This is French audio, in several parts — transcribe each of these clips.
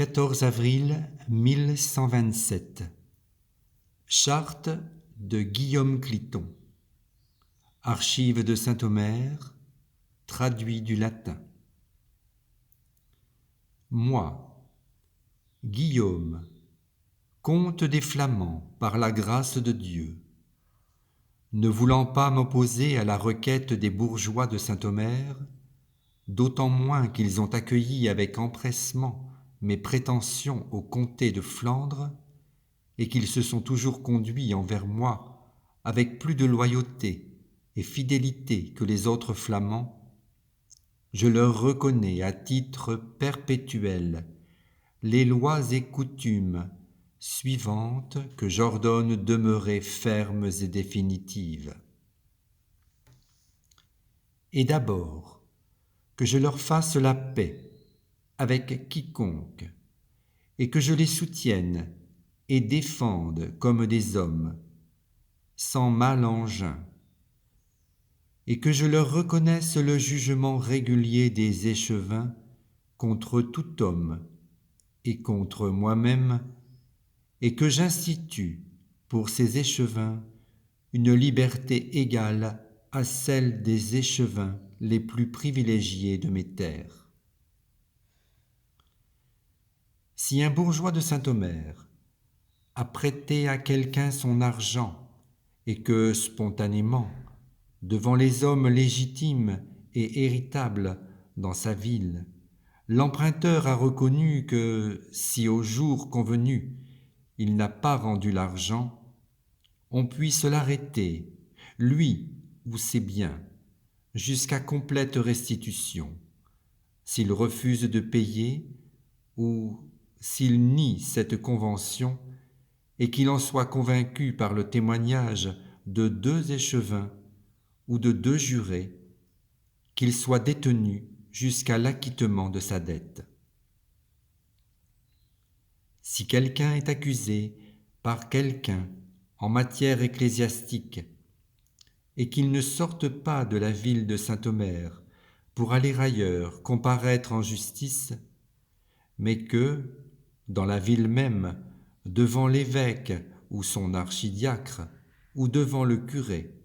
14 avril 1127. Charte de Guillaume Cliton. Archives de Saint-Omer, traduit du latin. Moi, Guillaume, comte des Flamands par la grâce de Dieu, ne voulant pas m'opposer à la requête des bourgeois de Saint-Omer, d'autant moins qu'ils ont accueilli avec empressement mes prétentions au comté de Flandre, et qu'ils se sont toujours conduits envers moi avec plus de loyauté et fidélité que les autres Flamands, je leur reconnais à titre perpétuel les lois et coutumes suivantes que j'ordonne demeurer fermes et définitives. Et d'abord, que je leur fasse la paix avec quiconque, et que je les soutienne et défende comme des hommes, sans mal engin, et que je leur reconnaisse le jugement régulier des échevins contre tout homme et contre moi-même, et que j'institue pour ces échevins une liberté égale à celle des échevins les plus privilégiés de mes terres. Si un bourgeois de Saint-Omer a prêté à quelqu'un son argent et que, spontanément, devant les hommes légitimes et héritables dans sa ville, l'emprunteur a reconnu que, si au jour convenu, il n'a pas rendu l'argent, on puisse l'arrêter, lui ou ses biens, jusqu'à complète restitution. S'il refuse de payer ou s'il nie cette convention, et qu'il en soit convaincu par le témoignage de 2 échevins ou de 2 jurés, qu'il soit détenu jusqu'à l'acquittement de sa dette. Si quelqu'un est accusé par quelqu'un en matière ecclésiastique, et qu'il ne sorte pas de la ville de Saint-Omer pour aller ailleurs comparaître en justice, mais que, dans la ville même, devant l'évêque ou son archidiacre, ou devant le curé,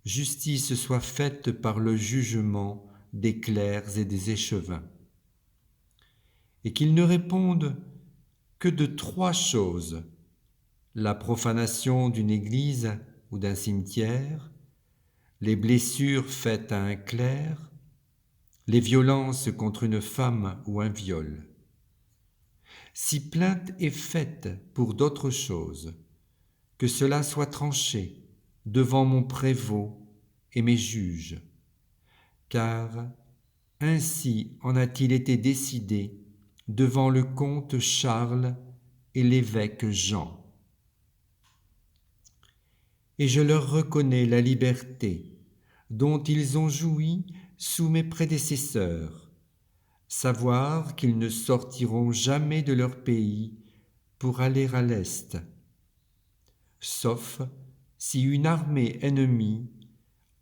justice soit faite par le jugement des clercs et des échevins, et qu'ils ne répondent que de 3 choses: la profanation d'une église ou d'un cimetière, les blessures faites à un clerc, les violences contre une femme ou un viol. Si plainte est faite pour d'autres choses, que cela soit tranché devant mon prévôt et mes juges, car ainsi en a-t-il été décidé devant le comte Charles et l'évêque Jean. Et je leur reconnais la liberté dont ils ont joui sous mes prédécesseurs, savoir qu'ils ne sortiront jamais de leur pays pour aller à l'Est, sauf si une armée ennemie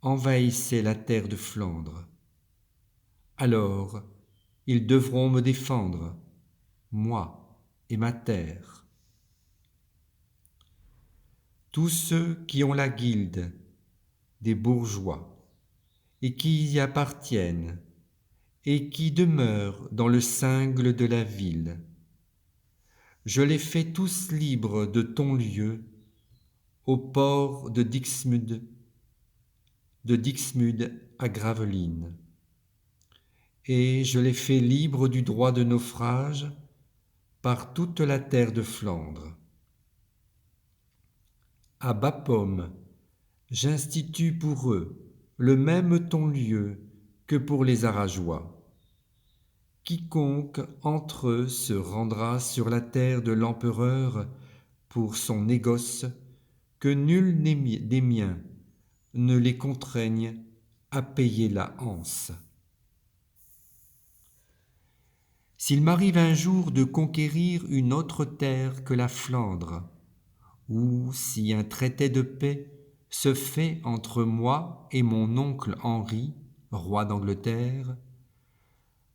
envahissait la terre de Flandre. Alors, ils devront me défendre, moi et ma terre. Tous ceux qui ont la guilde des bourgeois et qui y appartiennent et qui demeurent dans le cingle de la ville, je les fais tous libres de ton lieu au port de Dixmude à Gravelines, et je les fais libres du droit de naufrage par toute la terre de Flandre. À Bapaume, j'institue pour eux le même ton-lieu que pour les Arageois. Quiconque entre eux se rendra sur la terre de l'empereur pour son négoce, que nul des miens ne les contraigne à payer la anse. S'il m'arrive un jour de conquérir une autre terre que la Flandre, ou si un traité de paix se fait entre moi et mon oncle Henri, roi d'Angleterre,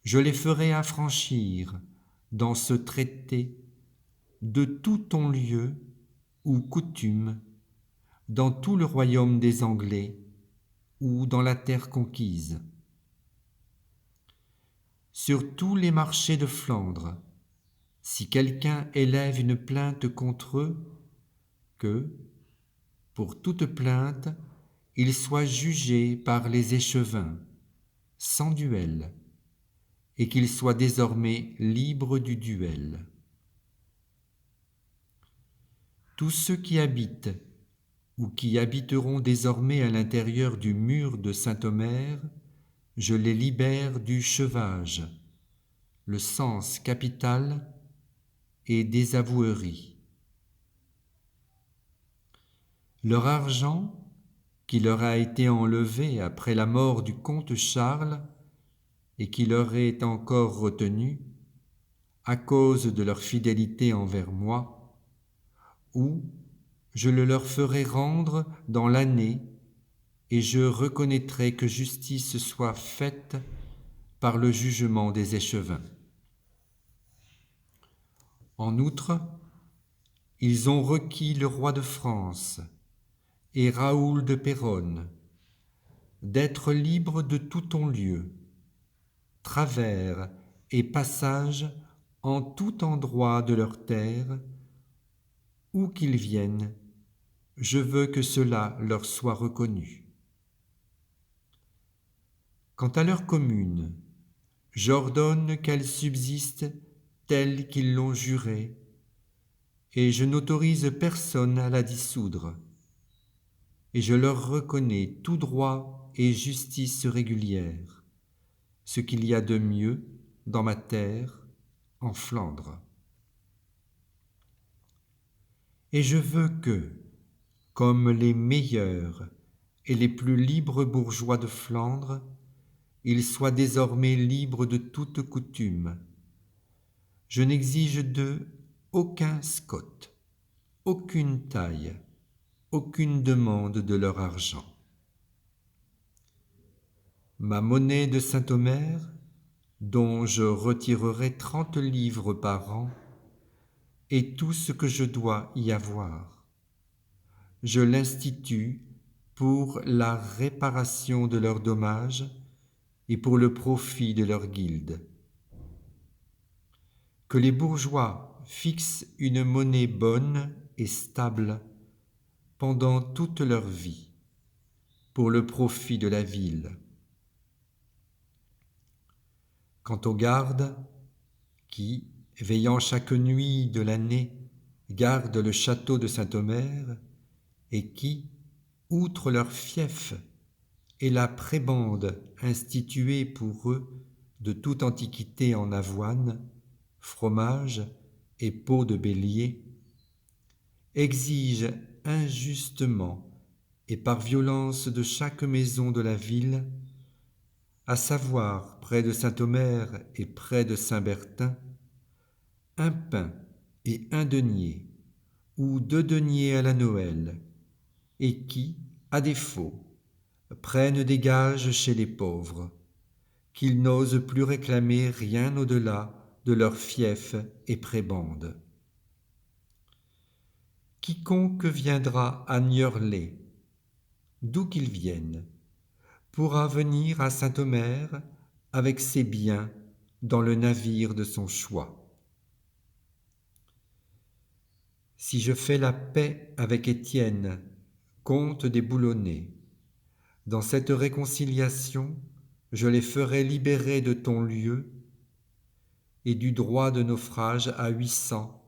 je les ferai affranchir dans ce traité de tout ton lieu ou coutume, dans tout le royaume des Anglais ou dans la terre conquise. Sur tous les marchés de Flandre, si quelqu'un élève une plainte contre eux, que, pour toute plainte, il soit jugé par les échevins, sans duel, et qu'il soit désormais libre du duel. Tous ceux qui habitent ou qui habiteront désormais à l'intérieur du mur de Saint-Omer, je les libère du cheuvage, le sens capital et des avoueries. Leur argent, qui leur a été enlevé après la mort du comte Charles et qui leur est encore retenu, à cause de leur fidélité envers moi, ou je le leur ferai rendre dans l'année et je reconnaîtrai que justice soit faite par le jugement des échevins. En outre, ils ont requis le roi de France et Raoul de Péronne d'être libres de tout ton lieu, travers et passage en tout endroit de leur terre, où qu'ils viennent, je veux que cela leur soit reconnu. Quant à leur commune, j'ordonne qu'elle subsiste telle qu'ils l'ont juré, et je n'autorise personne à la dissoudre, et je leur reconnais tout droit et justice régulière, ce qu'il y a de mieux dans ma terre, en Flandre. Et je veux que, comme les meilleurs et les plus libres bourgeois de Flandre, ils soient désormais libres de toute coutume. Je n'exige d'eux aucun scot, aucune taille, aucune demande de leur argent. Ma monnaie de Saint-Omer, dont je retirerai 30 livres par an, est tout ce que je dois y avoir. Je l'institue pour la réparation de leurs dommages et pour le profit de leur guilde. Que les bourgeois fixent une monnaie bonne et stable pendant toute leur vie, pour le profit de la ville. Quant aux gardes, qui, veillant chaque nuit de l'année, gardent le château de Saint-Omer, et qui, outre leur fief et la prébende instituée pour eux de toute antiquité en avoine, fromage et peau de bélier, exigent injustement et par violence de chaque maison de la ville, à savoir près de Saint-Omer et près de Saint-Bertin, un pain et un denier, ou 2 deniers à la Noël, et qui, à défaut, prennent des gages chez les pauvres, qu'ils n'osent plus réclamer rien au-delà de leur fief et prébende. Quiconque viendra à Niorlé, d'où qu'il vienne, pourra venir à Saint-Omer avec ses biens dans le navire de son choix. Si je fais la paix avec Étienne, comte des Boulonnais, dans cette réconciliation, je les ferai libérer de ton lieu et du droit de naufrage à 800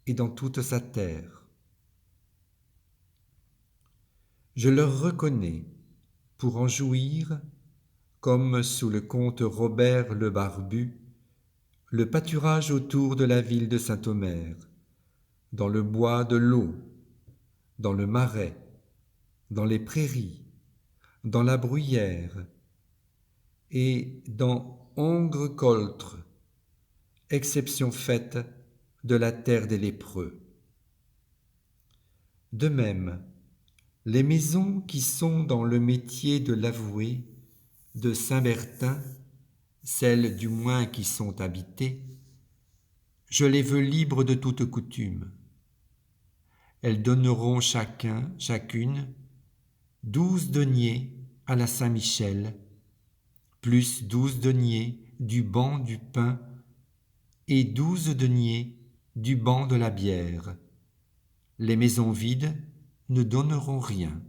et dans toute sa terre. Je leur reconnais, pour en jouir, comme sous le comte Robert le Barbu, le pâturage autour de la ville de Saint-Omer, dans le bois de l'eau, dans le marais, dans les prairies, dans la bruyère et dans Hongre-Coltre, exception faite de la terre des lépreux. De même, les maisons qui sont dans le métier de l'avoué de Saint-Bertin, celles du moins qui sont habitées, Je les veux libres de toute coutume. Elles donneront chacune 12 deniers à la Saint-Michel, plus 12 deniers du banc du pain et 12 deniers du banc de la bière. Les maisons vides ne donneront rien.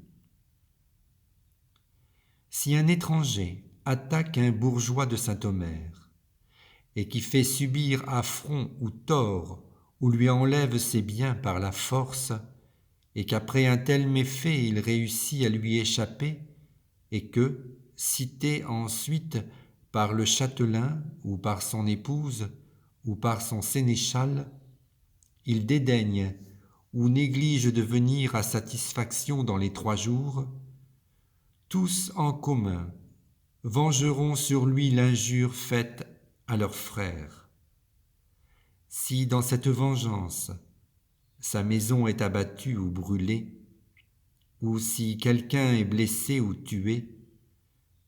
Si un étranger attaque un bourgeois de Saint-Omer et qui fait subir affront ou tort ou lui enlève ses biens par la force, et qu'après un tel méfait il réussit à lui échapper, et que, cité ensuite par le châtelain ou par son épouse ou par son sénéchal, il dédaigne ou néglige de venir à satisfaction dans les 3 jours, tous en commun vengeront sur lui l'injure faite à leur frère. Si dans cette vengeance, sa maison est abattue ou brûlée, ou si quelqu'un est blessé ou tué,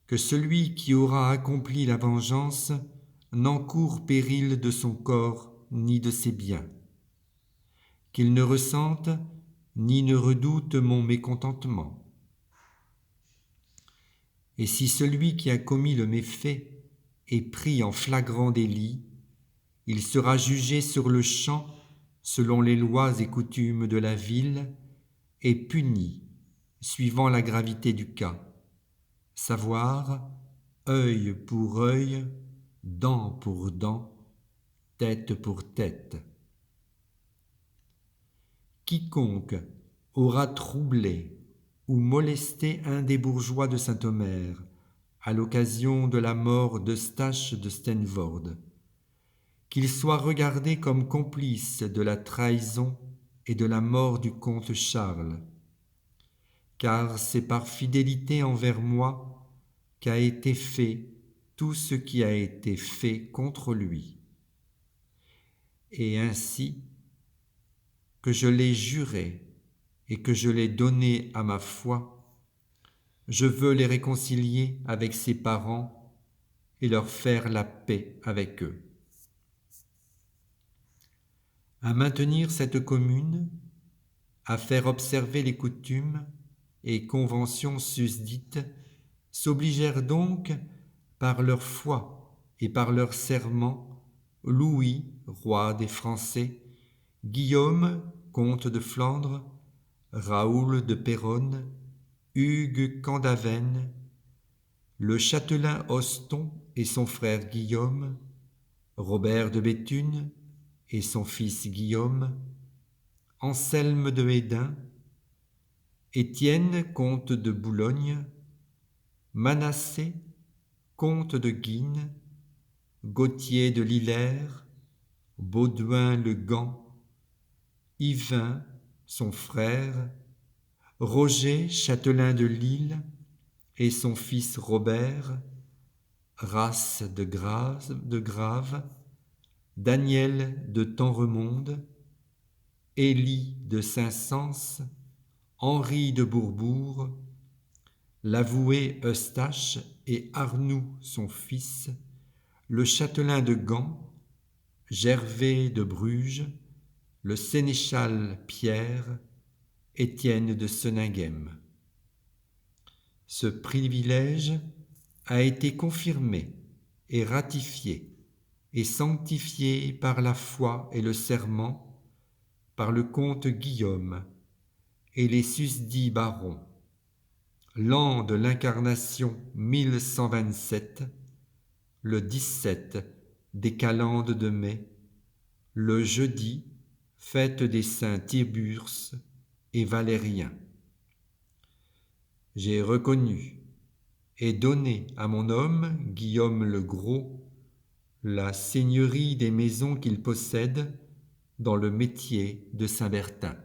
que celui qui aura accompli la vengeance n'encourt péril de son corps ni de ses biens, qu'il ne ressente ni ne redoute mon mécontentement. Et si celui qui a commis le méfait est pris en flagrant délit, il sera jugé sur le champ selon les lois et coutumes de la ville et puni suivant la gravité du cas, savoir œil pour œil, dent pour dent, tête pour tête. Quiconque aura troublé ou molesté un des bourgeois de Saint-Omer à l'occasion de la mort d'Eustache de Steenvoorde, qu'il soit regardé comme complice de la trahison et de la mort du comte Charles, car c'est par fidélité envers moi qu'a été fait tout ce qui a été fait contre lui. Et ainsi que je l'ai juré et que je l'ai donné à ma foi, je veux les réconcilier avec ses parents et leur faire la paix avec eux. À maintenir cette commune, à faire observer les coutumes et conventions susdites, s'obligèrent donc, par leur foi et par leur serment, Louis, roi des Français, Guillaume, comte de Flandre, Raoul de Péronne, Hugues Candaven, le châtelain Oston et son frère Guillaume, Robert de Béthune et son fils Guillaume, Anselme de Hédin, Étienne, comte de Boulogne, Manassé, comte de Guînes, Gauthier de Lillers, Baudouin le Gand, Yvain, son frère, Roger, châtelain de Lille, et son fils Robert, Race de Grave, Daniel de Temremonde, Élie de Saint-Saëns, Henri de Bourbourg, l'avoué Eustache et Arnoux son fils, le châtelain de Gand, Gervais de Bruges, le sénéchal Pierre, Étienne de Seninghem. Ce privilège a été confirmé et ratifié et sanctifié par la foi et le serment, par le comte Guillaume et les susdits barons, l'an de l'incarnation 1127, le 17 des calendes de mai, le jeudi, fête des saints Tiburce et Valérien. J'ai reconnu et donné à mon homme, Guillaume le Gros, la seigneurie des maisons qu'il possède dans le métier de Saint-Bertin.